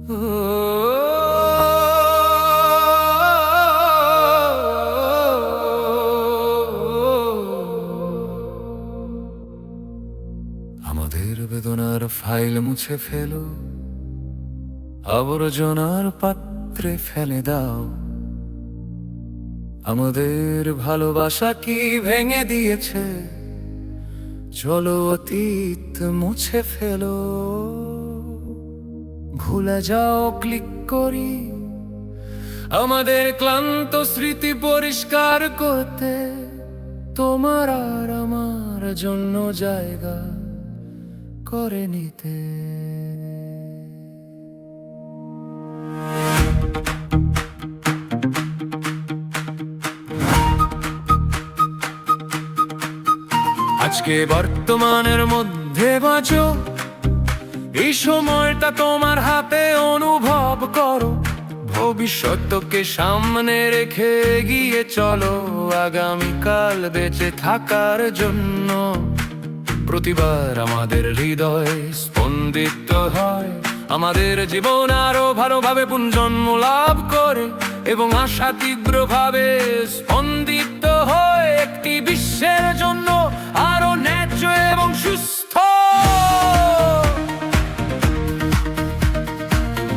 আমাদের বেদনার ফাইল মুছে ফেলো, আবর্জনার পাত্রে ফেলে দাও। আমাদের ভালোবাসা কি ভেঙে দিয়েছে, চলো অতীত মুছে ফেলো। ভুলে যাও ক্লিক করি আমাদের ক্লান্ত স্মৃতি পরিষ্কার করতে। তোমার আর আমার জন্য জায়গা করে নিতে। আজকে বর্তমানের মধ্যে বাঁচো, এই সময়টা তোমার হাতে অনুভব করো। ভবিষ্যৎকে সামনে রেখে এগিয়ে চলো, আগামীকাল বেঁচে থাকার জন্য। প্রতিবার আমাদের হৃদয় স্পন্দিত হয়, আমাদের জীবন আরো ভালোভাবে পুনর্জন্ম লাভ করে এবং আশা তীব্রভাবে স্পন্দিত হয় একটি বিশ্বের জন্য আরো ন্যায্য এবং সুস্থ।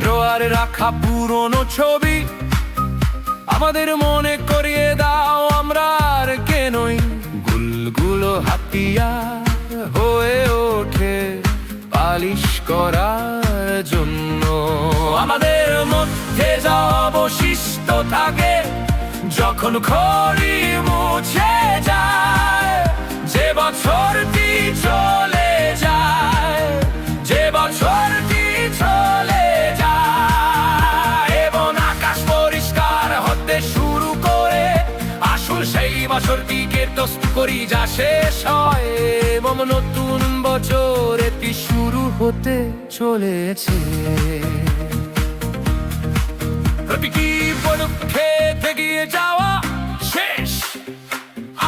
ড্রয়ারে রাখা পুরনো ছবি আমাদের মনে করিয়ে দাও, আমরা আর কেনই গুলগুলো হাতিয়ার হয়ে ওঠে পালিশ করার জন্য। আমাদের মধ্যে যা অবশিষ্ট থাকে যখন খড়ি মুছে যায়, যে বছরটি চলে যায়, যে বছরটি চলে যায় এবং আকাশ পরিষ্কার হতে শুরু করে, আসল সেই বছরটিকে টস্ট করি যা শেষ হয় এবং নতুন বছর এটি শুরু হতে চলেছে। প্রতিটি পদক্ষেপ এগিয়ে যাওয়া শেষ,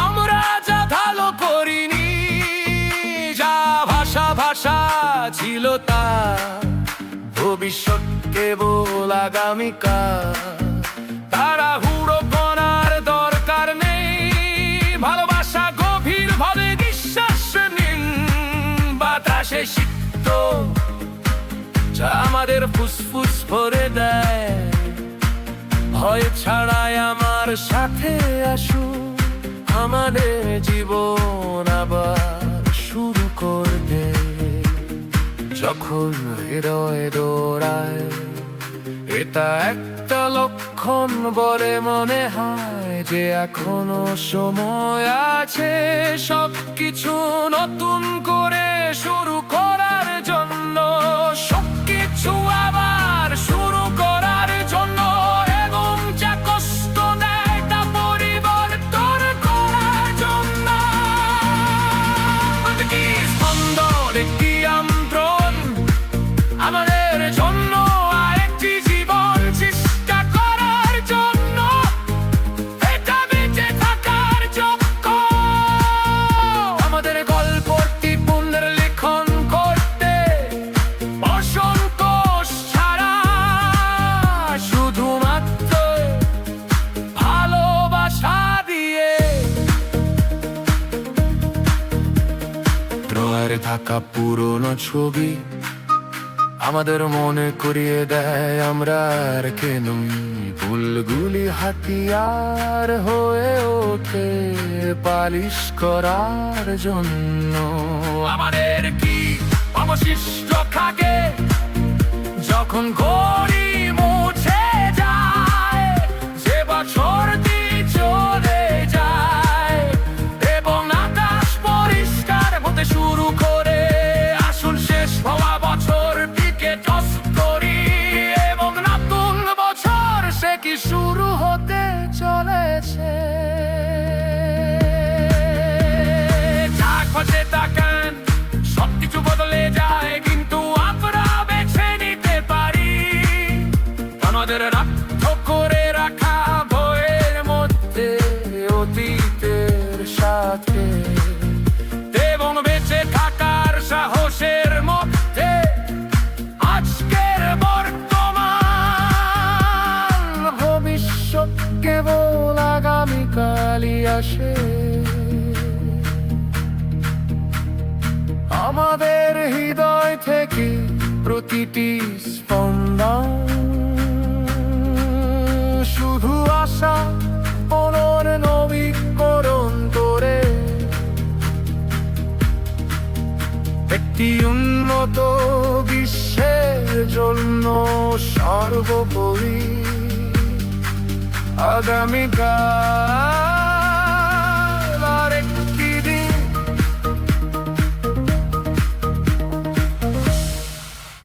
আমরা যা ভালো করিনি, যা ভাষা ছিল তা ভবিষ্যৎ কেবল আগামীকাল। তাড়াহুড়ো করার দরকার নেই, ভালোবাসা গভীর ভাবে নিঃশ্বাস নিন। বাতাসে সিক্ত যা আমাদের ফুসফুস ভরে দেয়, ভয় ছাড়াই আমার সাথে আসুন, আমাদের জীবন আবার শুরু করতে। যখন হৃদয় দৌড়ায়, এটা একটা লক্ষণ বলে মনে হয় যে এখনো সময় আছে সবকিছু নতুন করে শুরু করার জন্য, সবকিছু আবার শুরু করার জন্য। এবং যা কষ্ট নেয় তা পরিবর্তন করার জন্য। প্রতিটি স্পন্দন একটি আমন্ত্রণ আমাদের জন্য, আরেকটি জীবন চেষ্টা করার জন্য। এটা বেঁচে থাকার যোগ্য। আমাদের গল্পটি পুনর্লেখন করতে বসন্ত ছাড়া শুধুমাত্র ভালোবাসা দিয়ে। ড্রয়ারে থাকা পুরনো ছবি আমাদের মনে করিয়ে দেয়, আমরা আর কেনই ভুলগুলি হাতিয়ার হয়ে ওঠে পালিশ করার জন্য। আমাদের কি অবশিষ্ট থাকে যখন ঘড়ি মুছে যায়, যে বছরটি চলে যায় এবং আকাশ পরিষ্কার হতে শুরু করে, আসল শেষ হওয়া বছরটিকে টস্ট করি এবং নতুন বছর সে কি শুরু হতে চলেছে। যা খোঁজে তাকান সবকিছু বদলে যায়, কিন্তু আমরা বেছে নিতে পারি আসে। আমাদের হৃদয় থেকে প্রতিটি স্পন্দন শুধু আশা পুনর্নবীকরণ করে একটি উন্নত বিশ্বের জন্য সর্বোপরি আগামীকাল।